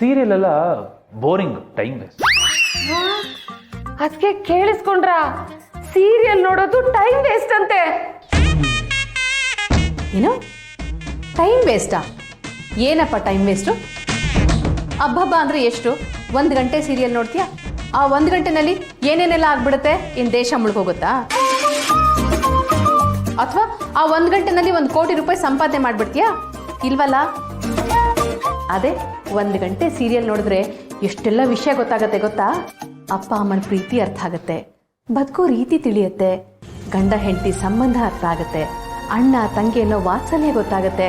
Serial ಎಲ್ಲ boring, time waste. ಅದಕ್ಕೆ ಕೇಳಿಸ್ಕೊಂಡ್ರ serial ನೋಡೋದು ಟೈಮ್ ವೇಸ್ಟ್ ಅಂತೆ. ಏನು ಟೈಮ್ ವೇಸ್ಟಾ? ಏನಪ್ಪ ಟೈಮ್ ವೇಸ್ಟು? ಹಬ್ಬ ಅಂದರೆ ಎಷ್ಟು? 1 ಗಂಟೆ ಸೀರಿಯಲ್ ನೋಡ್ತೀಯಾ? ಆ 1 ಗಂಟೆನಲ್ಲಿ ಏನೇನೆಲ್ಲ ಆಗ್ಬಿಡುತ್ತೆ? ಇನ್ನು ದೇಶ ಮುಳುಗೋಗುತ್ತಾ? ಅಥವಾ ಆ 1 ಗಂಟೆನಲ್ಲಿ 1 ಕೋಟಿ ರೂಪಾಯಿ ಸಂಪಾದನೆ ಮಾಡಿಬಿಡ್ತೀಯಾ? ಇಲ್ವಲ್ಲ. ಅದೇ 1 ಗಂಟೆ ಸೀರಿಯಲ್ ನೋಡಿದ್ರೆ ಎಷ್ಟೆಲ್ಲ ವಿಷಯ ಗೊತ್ತಾಗತ್ತೆ ಗೊತ್ತಾ? ಅಪ್ಪ ಅಮ್ಮನ ಪ್ರೀತಿ ಅರ್ಥ ಆಗುತ್ತೆ, ಬದುಕೋ ರೀತಿ ತಿಳಿಯುತ್ತೆ, ಗಂಡ ಹೆಂಡತಿ ಸಂಬಂಧ ಅರ್ಥ ಆಗುತ್ತೆ, ಅಣ್ಣ ತಂಗಿ ಅನ್ನೋ ವಾತ್ಸಲ್ಯ ಗೊತ್ತಾಗುತ್ತೆ,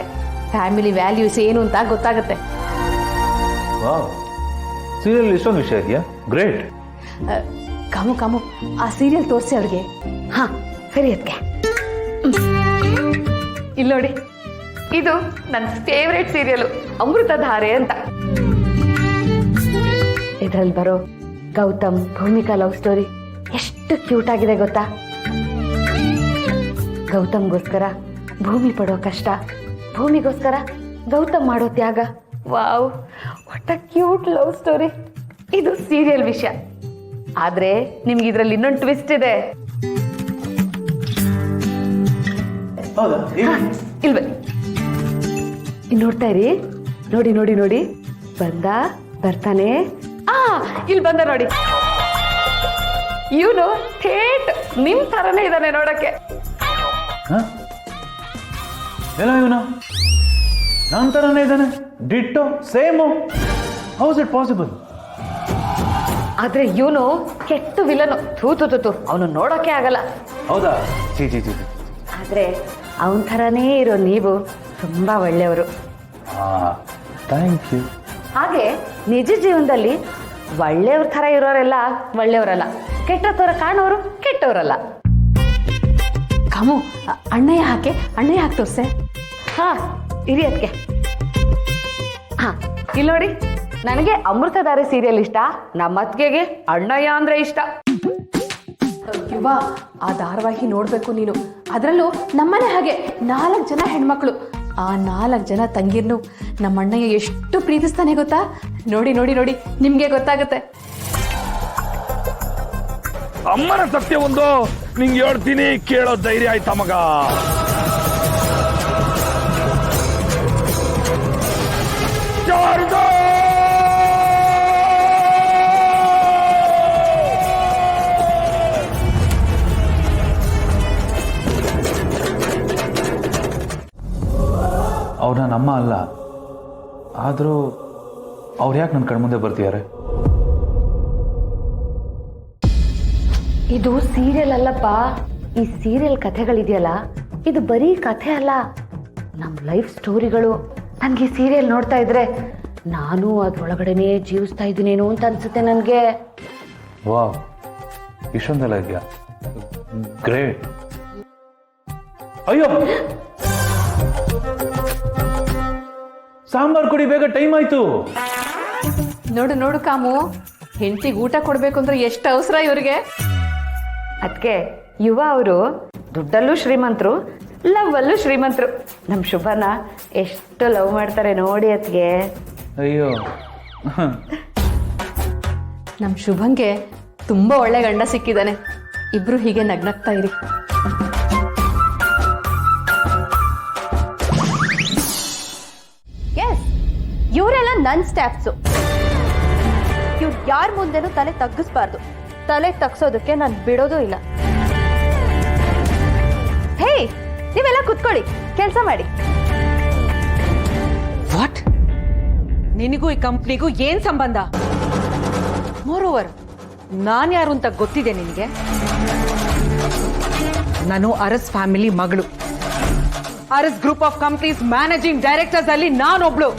ಫ್ಯಾಮಿಲಿ ವ್ಯಾಲ್ಯೂಸ್ ಏನು ಅಂತ ಗೊತ್ತಾಗುತ್ತೆ. ವಾವ್, ಸೀರಿಯಲ್ ಇಷ್ಟೊಂದು ವಿಷಯ ಇದೆಯಾ? ಗ್ರೇಟ್. ಕಾಮು ಆ ಸೀರಿಯಲ್ ತೋರಿಸಿ ಅವ್ರಿಗೆ. ಹಾ ಸರಿ ಅದಕ್ಕೆ. ಇಲ್ಲಿ ನೋಡಿ, ಇದು ನನ್ನ ಫೇವ್ರೇಟ್ ಸೀರಿಯಲ್ ಅಮೃತಧಾರೆ ಅಂತ. ಇದ್ರಲ್ಲಿ ಬರೋ ಗೌತಮ್ ಭೂಮಿಕಾ ಲವ್ ಸ್ಟೋರಿ ಎಷ್ಟು ಕ್ಯೂಟ್ ಆಗಿದೆ ಗೊತ್ತಾ? ಗೌತಮ್ಗೋಸ್ಕರ ಭೂಮಿ ಪಡೋ ಕಷ್ಟ, ಭೂಮಿಗೋಸ್ಕರ ಗೌತಮ್ ಮಾಡೋ ತ್ಯಾಗ. Wow, what a cute love story. ಇದು ಸೀರಿಯಲ್ ವಿಷಯ. ಆದ್ರೆ ನಿಮ್ಗೆ ಇದ್ರಲ್ಲಿ ಇನ್ನೊಂದು ಟ್ವಿಸ್ಟ್ ಇದೆ. ಇಲ್ವ ಇಲ್ಲಿ ನೋಡ್ತಾ ಇರಿ. ನೋಡಿ ನೋಡಿ ನೋಡಿ, ಬರ್ತಾನೆ. ಇಲ್ಲಿ ಬಂದ ನೋಡಿ. ಇವನು ಥೇಟ್ ನಿಮ್ ತರನೇ ಇದ್ದಾನೆ ನೋಡಕ್ಕೆ. ಎಲ್ಲ ಇವನು ನನ್ನ ತರನೇ ಇದ್ದಾನೆ, ditto same. How is it possible? ಆದ್ರೆ ಇವನು ಕೆಟ್ಟ ವಿಲನು. ತೂ ಅವನು ನೋಡೋಕೆ ಆಗಲ್ಲ. ಹೌದಾ? ಜಿ ಜಿ ಜಿ. ಆದ್ರೆ ಅವನ ಥರನೇ ಇರೋ ನೀವು ತುಂಬಾ ಒಳ್ಳೆಯವರು. Thank you. ಹಾಗೆ ನಿಜ ಜೀವನದಲ್ಲಿ ಒಳ್ಳೆಯವ್ರ ಥರ ಇರೋರೆಲ್ಲ ಒಳ್ಳೆಯವರಲ್ಲ, ಕೆಟ್ಟ ಥರ ಕಾಣೋರು ಕೆಟ್ಟವರಲ್ಲ. ಕಾಮು, ಅಣ್ಣಯ್ಯ ಹಾಕಿ ತೋರ್ಸೆ. ಹಾ ಇರಿ ಅದಕ್ಕೆ. ಹಾ ಇಲ್ಲಿ ನೋಡಿ, ನನಗೆ ಅಮೃತಧಾರೆ ಸೀರಿಯಲ್ ಇಷ್ಟ, ನಮ್ಮ ಅತ್ತಿಗೆಗೆ ಅಣ್ಣಯ್ಯ ಅಂದ್ರೆ ಇಷ್ಟ. ಯುವ, ಆ ಧಾರಾವಾಹಿ ನೋಡ್ಬೇಕು ನೀನು. ಅದರಲ್ಲೂ ನಮ್ಮನೆ ಹಾಗೆ 4 ಜನ ಹೆಣ್ಮಕ್ಳು. ಆ 4 ಜನ ತಂಗಿರ್ನು ನಮ್ಮ ಅಣ್ಣಯ್ಯ ಎಷ್ಟು ಪ್ರೀತಿಸ್ತಾನೆ ಗೊತ್ತಾ? ನೋಡಿ ನೋಡಿ ನೋಡಿ, ನಿಮ್ಗೆ ಗೊತ್ತಾಗುತ್ತೆ. ಅಮ್ಮನ ಸತ್ಯ ಒಂದು ನಿಂಗೆ ಹೇಳ್ತೀನಿ, ಕೇಳೋ ಧೈರ್ಯ ಆಯ್ತಾ ಮಗ? ಅವ್ರು ನನ್ನ ಅಮ್ಮ ಅಲ್ಲ, ಆದರೂ ಅವ್ರು ಯಾಕೆ ನನ್ನ ಕಣ್ಮುಂದೆ ಬರ್ತಿದ್ದಾರೆ? ಇದು ಸೀರಿಯಲ್ ಅಲ್ಲಪ್ಪ. ಈ ಸೀರಿಯಲ್ ಕಥೆಗಳಿದೆಯಲ್ಲ, ಇದು ಬರೀ ಕಥೆ ಅಲ್ಲ, ನಮ್ಮ ಲೈಫ್ ಸ್ಟೋರಿಗಳು. ನನಗೆ ಸೀರಿಯಲ್ ನೋಡ್ತಾ ಇದ್ರೆ ನಾನು ಅದ್ರೊಳಗಡೆನೆ ಜೀವಿಸ್ತಾ ಇದ್ದೀನೇನೋ ಅಂತ ಅನ್ಸುತ್ತೆ ನನಗೆ. ವಾವ್, ಇಷ್ಟೊಂದೆಲ್ಲ ಇದೆಯಾ? ಗ್ರೇಟ್. ಅಯ್ಯೋ, ಸಾಂಬಾರ್ ಕೊಡಿ ಬೇಗ, ಟೈಮ್ ಆಯ್ತು. ನೋಡು ನೋಡು ಕಾಮು, ಹೆಂಡತಿಗೆ ಊಟ ಕೊಡ್ಬೇಕು ಅಂದ್ರೆ ಎಷ್ಟು ಅವಸರ ಇವ್ರಿಗೆ. ಅದಕ್ಕೆ ಯುವ ಅವರು ದುಡ್ಡಲ್ಲೂ ಶ್ರೀಮಂತರು, ಲವ್ ಅಲ್ಲೂ ಶ್ರೀಮಂತರು. ನಮ್ಮ ಶುಭನ ಎಷ್ಟು ಲವ್ ಮಾಡ್ತಾರೆ ನೋಡಿ ಅದಕ್ಕೆ. ಅಯ್ಯೋ, ನಮ್ಮ ಶುಭಂಗೆ ತುಂಬಾ ಒಳ್ಳೆ ಗಂಡ ಸಿಕ್ಕಿದ್ದಾನೆ. ಇಬ್ರು ಹೀಗೆ ನಗ್ನಗ್ತಾ ಇರಿ. ಇವರೆಲ್ಲ ನನ್ನ ಸ್ಟಾಫ್ಸು. ಇವ್ರು ಯಾರ ಮುಂದೆನೂ ತಲೆ ತಗ್ಗಿಸ್ಬಾರ್ದು. ತಲೆ ತಗ್ಸೋದಕ್ಕೆ ನಾನು ಬಿಡೋದೂ ಇಲ್ಲ. ಹೇ, ನೀವೆಲ್ಲ ಕುತ್ಕೊಳ್ಳಿ, ಕೆಲಸ ಮಾಡಿ. ವಾಟ್? ನಿನಗೂ ಈ ಕಂಪ್ನಿಗೂ ಏನ್ ಸಂಬಂಧ? ಮೋರೋವರ್, ನಾನು ಯಾರು ಅಂತ ಗೊತ್ತಿದೆ ನಿನಗೆ? ನಾನು ಅರಸ್ ಫ್ಯಾಮಿಲಿ ಮಗಳು. Aras group of companies managing directors ಅಲ್ಲಿ ನಾನೊಬ್ಳು.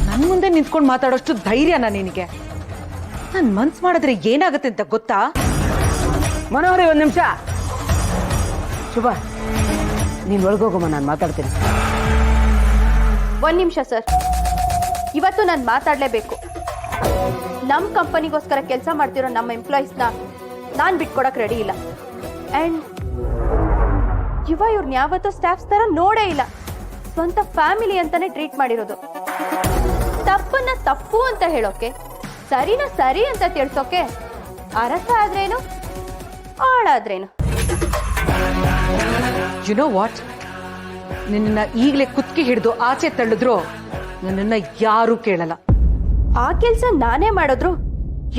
ನನ್ ಮುಂದೆ ನಿಂತ್ಕೊಂಡು ಮಾತಾಡೋಷ್ಟು ಧೈರ್ಯನಾ ನಿನಗೆ? ನನ್ ಮನ್ಸ್ ಮಾಡಿದ್ರೆ ಏನಾಗುತ್ತೆ ಅಂತ ಗೊತ್ತಾ? ಮನೋಹರಿ, 1 ನಿಮಿಷ. ಶುಭ, ನೀನ್ ಒಳಗೋಗಮ್ಮ, ನಾನು ಮಾತಾಡ್ತೀನಿ. 1 ನಿಮಿಷ ಸರ್. ಇವತ್ತು ನಾನು ಮಾತಾಡಲೇಬೇಕು. ನಮ್ಮ ಕಂಪನಿಗೋಸ್ಕರ ಕೆಲಸ ಮಾಡ್ತಿರೋ ನಮ್ಮ ಎಂಪ್ಲಾಯೀಸ್ನ ನಾನು ಬಿಟ್ಕೊಡಕ್ ರೆಡಿ ಇಲ್ಲ. ಆ್ಯಂಡ್ ಇವ್ರನ್ನ ಯಾವತ್ತೂ ಸ್ಟಾಫ್ಸ್ ಥರ ನೋಡೇ ಇಲ್ಲ. ಸ್ವಂತ ಫ್ಯಾಮಿಲಿ ಅಂತಾನೆ ಟ್ರೀಟ್ ಮಾಡಿರೋದು. ತಪ್ಪನ್ನ ತಪ್ಪು ಅಂತ ಹೇಳೋಕೆ, ಸರಿನ ಸರಿ ಅಂತ ತಿಳ್ಸೋಕೆ ಅರಸ ಆದ್ರೇನು, ಆಳಾದ್ರೇನು? ಯು ನೋ ವಾಟ್, ನಿನ್ನ ಈಗಲೇ ಕುತ್ತಿಗೆ ಹಿಡಿದು ಆಚೆ ತಳ್ಳಿದ್ರು ನನ್ನನ್ನ ಯಾರೂ ಕೇಳಲ್ಲ. ಆ ಕೆಲ್ಸ ನಾನೇ ಮಾಡಿದ್ರು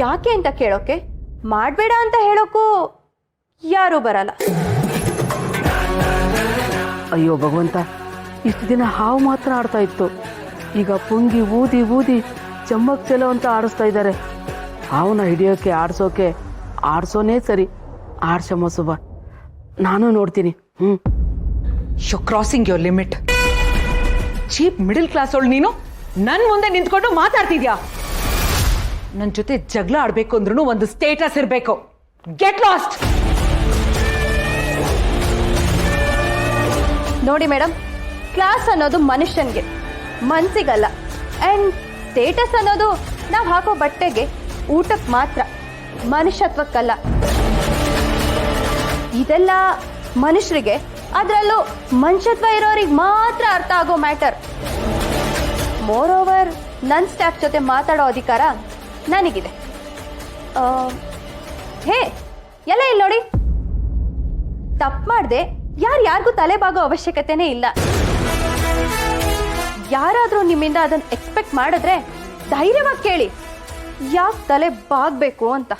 ಯಾಕೆ ಅಂತ ಕೇಳೋಕೆ, ಮಾಡ್ಬೇಡ ಅಂತ ಹೇಳೋಕ್ಕೂ ಯಾರೂ ಬರಲ್ಲ. ಅಯ್ಯೋ ಭಗವಂತ, ಇಷ್ಟು ದಿನ ಹಾವು ಮಾತ್ರ ಆಡ್ತಾ ಇತ್ತು, ಈಗ ಪುಂಗಿ ಊದಿ ಊದಿ ಚಮ್ಮಕ್ ಚೆಲೋ ಅಂತ ಆಡಿಸ್ತಾ ಇದ್ದಾರೆ. ಹಾವನ್ನ ಹಿಡಿಯೋಕೆ ಆಡ್ಸೋನೇ ಸರಿ. ಆಡ್ಸಮ್ಮ ಸುಬ, ನಾನು ನೋಡ್ತೀನಿ. You crossing your limit. Cheap middle class ಅವಳು ನೀನು ನನ್ ಮುಂದೆ ನಿಂತ್ಕೊಂಡು ಮಾತಾಡ್ತಿದ್ಯಾ? ನನ್ನ ಜೊತೆ ಜಗಳ ಆಡ್ಬೇಕು ಅಂದ್ರೂ ಒಂದು ಸ್ಟೇಟಸ್ ಇರಬೇಕು. Get lost. ನೋಡಿ ಮೇಡಮ್, ಕ್ಲಾಸ್ ಅನ್ನೋದು ಮನುಷ್ಯನ್ಗೆ, ಮನ್ಸಿಗಲ್ಲ. ಅಂಡ್ ಸ್ಟೇಟಸ್ ಅನ್ನೋದು ನಾವು ಹಾಕೋ ಬಟ್ಟೆಗೆ, ಊಟಕ್ಕೆ ಮಾತ್ರ, ಮನುಷ್ಯತ್ವಕ್ಕಲ್ಲ. ಇದೆಲ್ಲ ಮನುಷ್ಯರಿಗೆ, ಅದರಲ್ಲೂ ಮನುಷ್ಯತ್ವ ಇರೋರಿಗೆ ಮಾತ್ರ ಅರ್ಥ ಆಗೋ ಮ್ಯಾಟರ್. ಮೋರ್ ಓವರ್ ನನ್ನ ಸ್ಟಾಫ್ ಜೊತೆ ಮಾತಾಡೋ ಅಧಿಕಾರ ನನಗಿದೆ. ಹೇ ಎಲ್ಲ ಇಲ್ಲಿ ನೋಡಿ, ತಪ್ಪು ಮಾಡದೆ ಯಾರಿಗೂ ತಲೆ ಬಾಗೋ ಅವಶ್ಯಕತೆನೇ ಇಲ್ಲ. ಯಾರಾದರೂ ನಿಮ್ಮಿಂದ ಅದನ್ನು ಎಕ್ಸ್ಪೆಕ್ಟ್ ಮಾಡಿದ್ರೆ ಧೈರ್ಯವಾಗಿ ಕೇಳಿ, ಯಾಕೆ ತಲೆ ಬಾಗ್ಬೇಕು ಅಂತ.